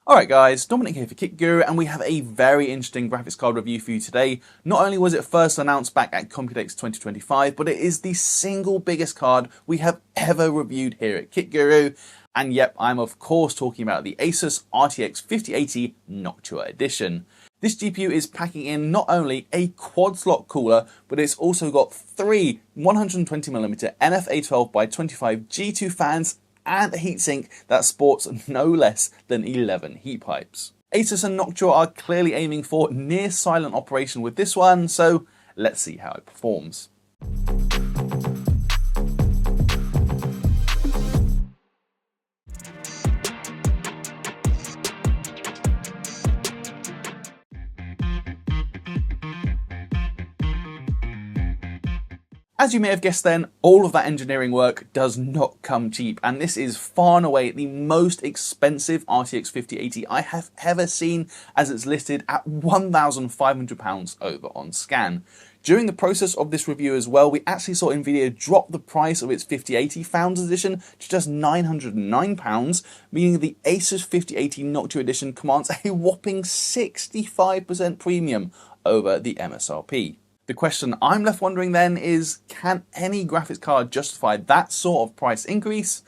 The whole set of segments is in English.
Alright guys, Dominic here for KitGuru, and we have a very interesting graphics card review for you today. Not only was it first announced back at Computex 2025, but it is the single biggest card we have ever reviewed here at KitGuru. And yep, I'm of course talking about the ASUS RTX 5080 Noctua Edition. This GPU is packing in not only a quad slot cooler, but it's also got three 120mm NF-A12x25 G2 fans and a heatsink that sports no less than 11 heat pipes. ASUS and Noctua are clearly aiming for near silent operation with this one, so let's see how it performs. As you may have guessed then, all of that engineering work does not come cheap, and this is far and away the most expensive RTX 5080 I have ever seen, as it's listed at £1,500 over on Scan. During the process of this review as well, we actually saw Nvidia drop the price of its 5080 Founders Edition to just £909, meaning the ASUS 5080 Noctua Edition commands a whopping 65% premium over the MSRP. The question I'm left wondering then is, can any graphics card justify that sort of price increase?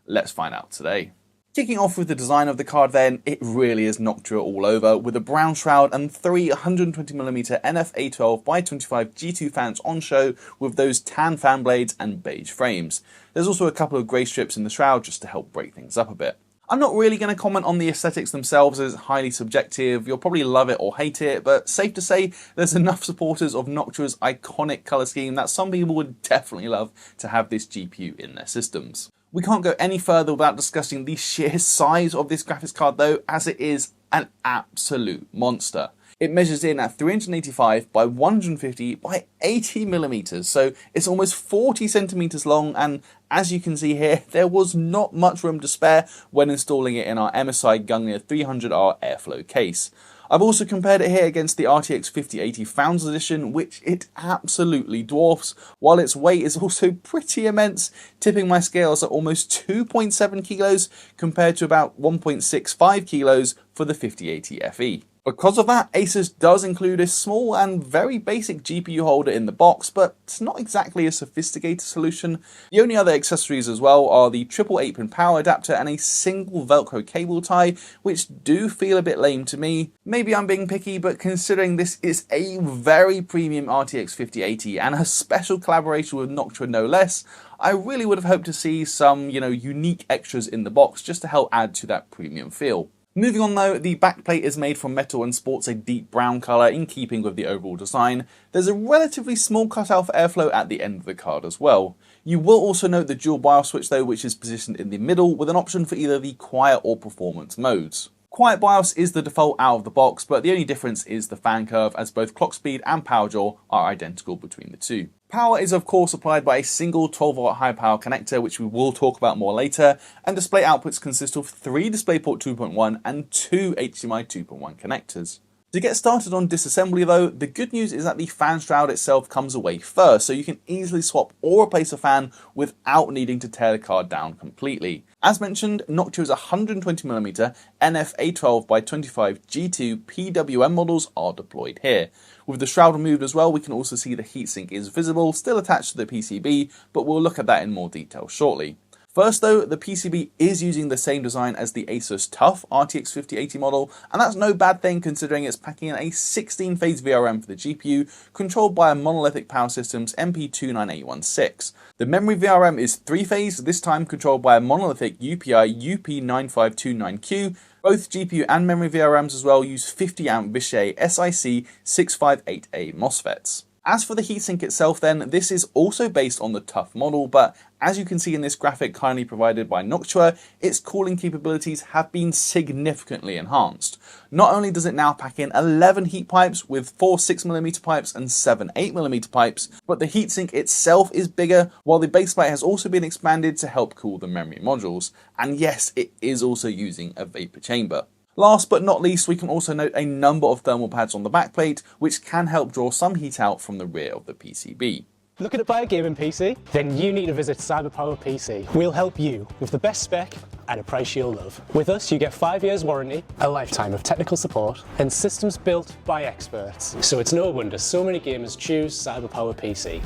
Let's find out today. Kicking off with the design of the card then, it really is Noctua all over, with a brown shroud and three 120mm NF-A12x25 G2 fans on show with those tan fan blades and beige frames. There's also a couple of grey strips in the shroud just to help break things up a bit. I'm not really going to comment on the aesthetics themselves as it's highly subjective. You'll probably love it or hate it, but safe to say there's enough supporters of Noctua's iconic colour scheme that some people would definitely love to have this GPU in their systems. We can't go any further without discussing the sheer size of this graphics card though, as it is an absolute monster. It measures in at 385 by 150 by 80mm, so it's almost 40 centimeters long, and as you can see here, there was not much room to spare when installing it in our MSI Gungnir 300R airflow case. I've also compared it here against the RTX 5080 Founders Edition, which it absolutely dwarfs, while its weight is also pretty immense, tipping my scales at almost 2.7 kilos compared to about 1.65 kilos for the 5080 FE. Because of that, ASUS does include a small and very basic GPU holder in the box, but it's not exactly a sophisticated solution. The only other accessories as well are the triple 8-pin power adapter and a single Velcro cable tie, which do feel a bit lame to me. Maybe I'm being picky, but considering this is a very premium RTX 5080 and a special collaboration with Noctua no less, I really would have hoped to see some, unique extras in the box just to help add to that premium feel. Moving on though, the backplate is made from metal and sports a deep brown colour in keeping with the overall design. There's a relatively small cutout for airflow at the end of the card as well. You will also note the dual BIOS switch though, which is positioned in the middle with an option for either the quiet or performance modes. Quiet BIOS is the default out of the box, but the only difference is the fan curve, as both clock speed and power jaw are identical between the two. Power is of course supplied by a single 12V high power connector, which we will talk about more later, and display outputs consist of 3 DisplayPort 2.1 and 2 HDMI 2.1 connectors. To get started on disassembly though, the good news is that the fan shroud itself comes away first, so you can easily swap or replace a fan without needing to tear the card down completely. As mentioned, Noctua's 120mm NF-A12x25 G2 PWM models are deployed here. With the shroud removed as well, we can also see the heatsink is visible, still attached to the PCB, but we'll look at that in more detail shortly. First though, the PCB is using the same design as the ASUS TUF RTX 5080 model, and that's no bad thing considering it's packing in a 16-phase VRM for the GPU, controlled by a monolithic power system's MP29816. The memory VRM is 3-phase, this time controlled by a monolithic UPI UP9529Q. Both GPU and memory VRMs as well use 50A Vishay SiC 658A MOSFETs. As for the heatsink itself then, this is also based on the TUF model, but as you can see in this graphic kindly provided by Noctua, its cooling capabilities have been significantly enhanced. Not only does it now pack in 11 heat pipes with 4 6mm pipes and 7 8mm pipes, but the heatsink itself is bigger, while the baseplate has also been expanded to help cool the memory modules. And yes, it is also using a vapor chamber. Last but not least, we can also note a number of thermal pads on the backplate, which can help draw some heat out from the rear of the PCB. Looking to buy a gaming PC? Then you need to visit CyberPower PC. We'll help you with the best spec at a price you'll love. With us, you get 5 years warranty, a lifetime of technical support, and systems built by experts. So it's no wonder so many gamers choose CyberPower PC.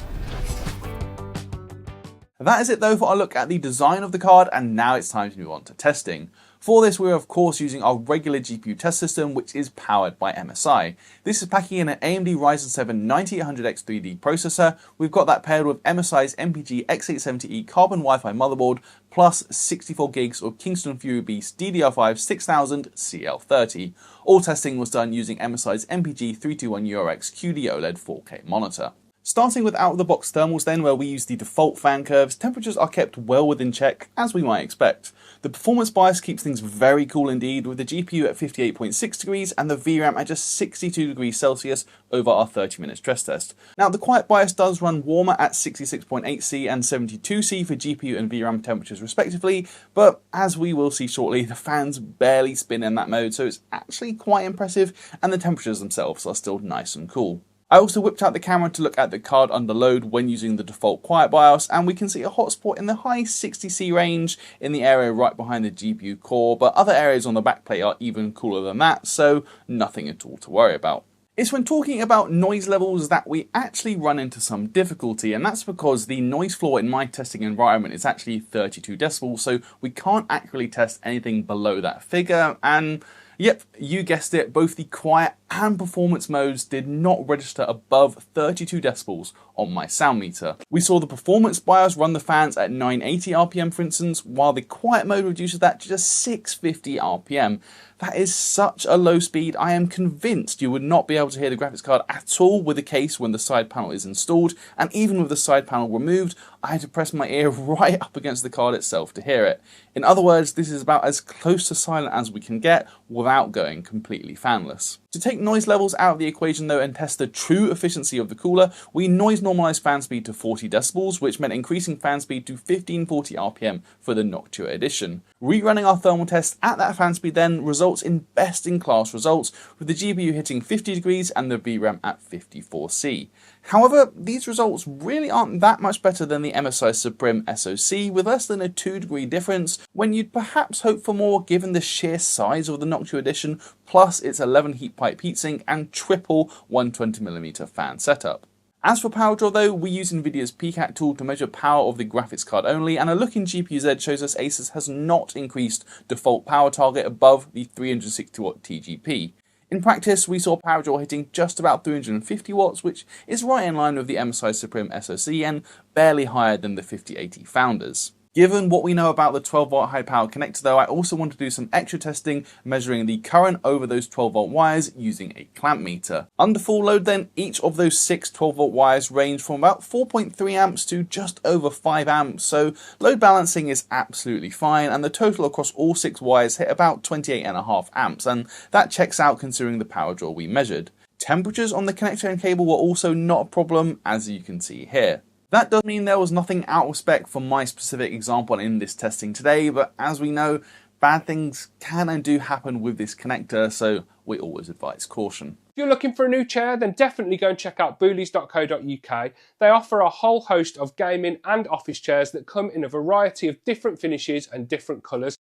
That is it though for our look at the design of the card, and now it's time to move on to testing. For this, we're of course using our regular GPU test system, which is powered by MSI. This is packing in an AMD Ryzen 7 9800X 3D processor. We've got that paired with MSI's MPG X870E carbon Wi-Fi motherboard, plus 64 gigs of Kingston Fury Beast DDR5 6000 CL30. All testing was done using MSI's MPG 321URX QD-OLED 4K monitor. Starting with out-of-the-box thermals then, where we use the default fan curves, temperatures are kept well within check, as we might expect. The performance bias keeps things very cool indeed, with the GPU at 58.6 degrees and the VRAM at just 62 degrees Celsius over our 30-minute stress test. Now, the quiet bias does run warmer at 66.8C and 72C for GPU and VRAM temperatures respectively, but as we will see shortly, the fans barely spin in that mode, so it's actually quite impressive, and the temperatures themselves are still nice and cool. I also whipped out the camera to look at the card under load when using the default quiet BIOS, and we can see a hotspot in the high 60C range in the area right behind the GPU core, but other areas on the backplate are even cooler than that, so nothing at all to worry about. It's when talking about noise levels that we actually run into some difficulty, and that's because the noise floor in my testing environment is actually 32 decibels, so we can't accurately test anything below that figure, and yep, you guessed it, both the quiet and performance modes did not register above 32 decibels on my sound meter. We saw the performance BIOS run the fans at 980 RPM for instance, while the quiet mode reduces that to just 650 RPM. That is such a low speed, I am convinced you would not be able to hear the graphics card at all with the case when the side panel is installed, and even with the side panel removed, I had to press my ear right up against the card itself to hear it. In other words, this is about as close to silent as we can get without going completely fanless. To take noise levels out of the equation though and test the true efficiency of the cooler, we noise normalized fan speed to 40 decibels, which meant increasing fan speed to 1540 RPM for the Noctua Edition. Rerunning our thermal test at that fan speed then results in best in class results, with the GPU hitting 50 degrees and the VRAM at 54C. However, these results really aren't that much better than the MSI Supreme SoC, with less than a 2-degree difference, when you'd perhaps hope for more given the sheer size of the Noctua Edition, plus its 11 heat pipe heatsink and triple 120mm fan setup. As for power draw though, we use Nvidia's PCAT tool to measure power of the graphics card only, and a look in GPU-Z shows us ASUS has not increased default power target above the 360W TGP. In practice, we saw power draw hitting just about 350 watts, which is right in line with the MSI Supreme SoC and barely higher than the 5080 founders. Given what we know about the 12V high power connector though, I also want to do some extra testing measuring the current over those 12V wires using a clamp meter. Under full load then, each of those 6 12V wires range from about 4.3 amps to just over 5 amps, so load balancing is absolutely fine, and the total across all 6 wires hit about 28.5 amps, and that checks out considering the power draw we measured. Temperatures on the connector and cable were also not a problem, as you can see here. That does mean there was nothing out of spec for my specific example in this testing today, but as we know, bad things can and do happen with this connector, so we always advise caution. If you're looking for a new chair, then definitely go and check out boolies.co.uk. They offer a whole host of gaming and office chairs that come in a variety of different finishes and different colours.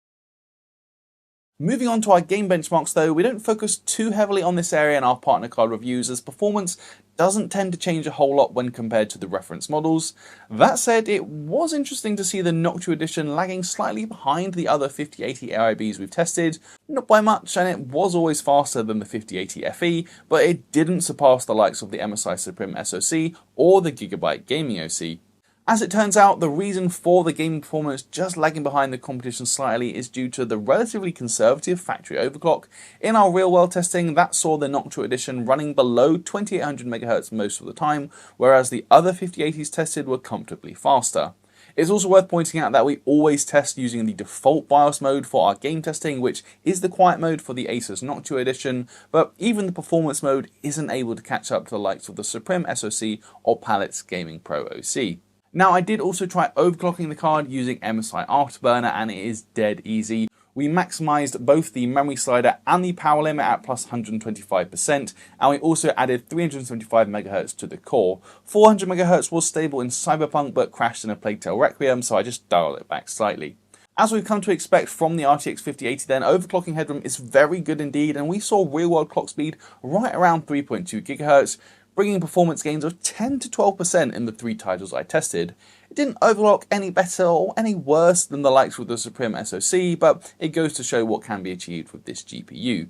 Moving on to our game benchmarks though, we don't focus too heavily on this area in our partner card reviews, as performance doesn't tend to change a whole lot when compared to the reference models. That said, it was interesting to see the Noctua Edition lagging slightly behind the other 5080 AIBs we've tested, not by much, and it was always faster than the 5080 FE, but it didn't surpass the likes of the MSI Supreme SoC or the Gigabyte Gaming OC. As it turns out, the reason for the gaming performance just lagging behind the competition slightly is due to the relatively conservative factory overclock. In our real-world testing, that saw the Noctua Edition running below 2800 MHz most of the time, whereas the other 5080s tested were comfortably faster. It's also worth pointing out that we always test using the default BIOS mode for our game testing, which is the quiet mode for the ASUS Noctua Edition, but even the performance mode isn't able to catch up to the likes of the Supreme SoC or Palettes Gaming Pro OC. Now, I did also try overclocking the card using MSI Afterburner, and it is dead easy. We maximised both the memory slider and the power limit at plus 125%, and we also added 375 MHz to the core. 400 MHz was stable in Cyberpunk but crashed in A Plague Tale Requiem, so I just dialed it back slightly. As we've come to expect from the RTX 5080 then, overclocking headroom is very good indeed, and we saw real-world clock speed right around 3.2 GHz, bringing performance gains of 10 to 12% in the 3 titles I tested. It didn't overclock any better or any worse than the likes with the Supreme SoC, but it goes to show what can be achieved with this GPU.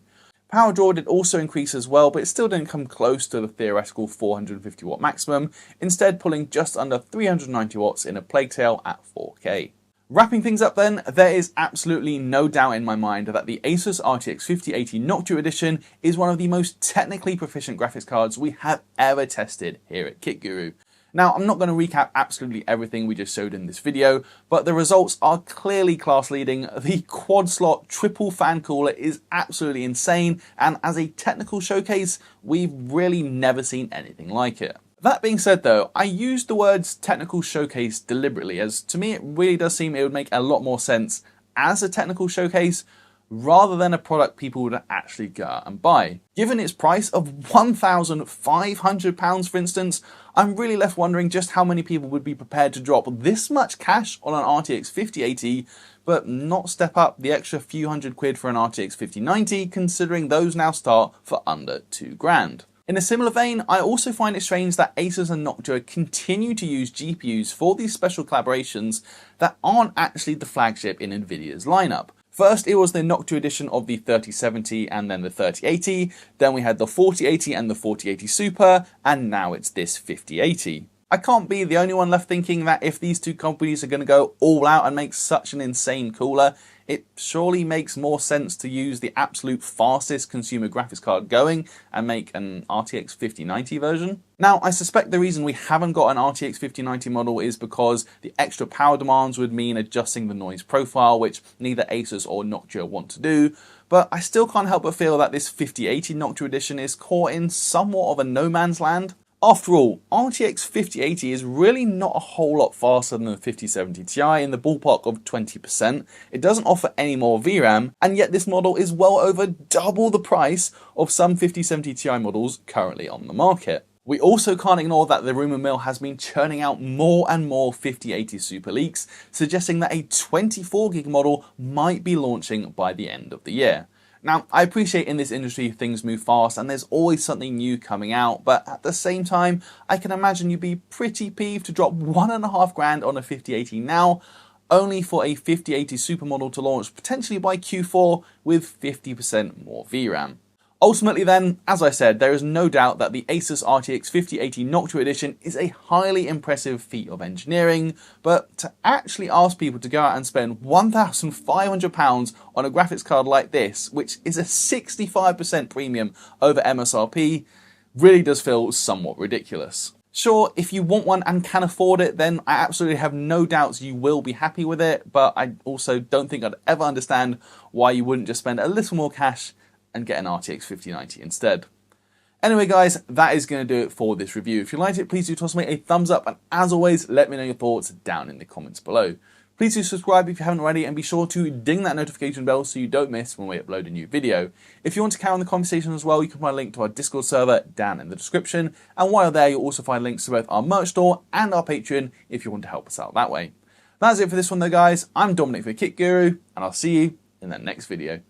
Power draw did also increase as well, but it still didn't come close to the theoretical 450 watt maximum, instead pulling just under 390 watts in a Plague Tale at 4K. Wrapping things up then, there is absolutely no doubt in my mind that the ASUS RTX 5080 Noctua Edition is one of the most technically proficient graphics cards we have ever tested here at KitGuru. Now, I'm not going to recap absolutely everything we just showed in this video, but the results are clearly class leading. The quad slot triple fan cooler is absolutely insane, and as a technical showcase, we've really never seen anything like it. That being said though, I used the words technical showcase deliberately, as to me it really does seem it would make a lot more sense as a technical showcase rather than a product people would actually go out and buy. Given its price of £1,500 for instance, I'm really left wondering just how many people would be prepared to drop this much cash on an RTX 5080 but not step up the extra few hundred quid for an RTX 5090, considering those now start for under £2,000. In a similar vein, I also find it strange that ASUS and Noctua continue to use GPUs for these special collaborations that aren't actually the flagship in Nvidia's lineup. First, it was the Noctua edition of the 3070 and then the 3080, then we had the 4080 and the 4080 Super, and now it's this 5080. I can't be the only one left thinking that if these two companies are going to go all out and make such an insane cooler, it surely makes more sense to use the absolute fastest consumer graphics card going and make an RTX 5090 version. Now, I suspect the reason we haven't got an RTX 5090 model is because the extra power demands would mean adjusting the noise profile, which neither ASUS or Noctua want to do, but I still can't help but feel that this 5080 Noctua edition is caught in somewhat of a no man's land. After all, RTX 5080 is really not a whole lot faster than the 5070 Ti, in the ballpark of 20%. It doesn't offer any more VRAM, and yet this model is well over double the price of some 5070 Ti models currently on the market. We also can't ignore that the rumour mill has been churning out more and more 5080 Super leaks, suggesting that a 24GB model might be launching by the end of the year. Now, I appreciate in this industry things move fast and there's always something new coming out, but at the same time, I can imagine you'd be pretty peeved to drop $1,500 on a 5080 now, only for a 5080 Super model to launch potentially by Q4 with 50% more VRAM. Ultimately then, as I said, there is no doubt that the ASUS RTX 5080 Noctua Edition is a highly impressive feat of engineering, but to actually ask people to go out and spend £1,500 on a graphics card like this, which is a 65% premium over MSRP, really does feel somewhat ridiculous. Sure, if you want one and can afford it, then I absolutely have no doubts you will be happy with it, but I also don't think I'd ever understand why you wouldn't just spend a little more cash and get an RTX 5090 instead. Anyway guys, that is going to do it for this review. If you liked it, please do toss me a thumbs up, and as always, let me know your thoughts down in the comments below. Please do subscribe if you haven't already, and be sure to ding that notification bell so you don't miss when we upload a new video. If you want to carry on the conversation as well, you can find a link to our Discord server down in the description, and while you're there, you'll also find links to both our merch store and our Patreon if you want to help us out that way. That's it for this one though guys. I'm Dominic for KitGuru, and I'll see you in the next video.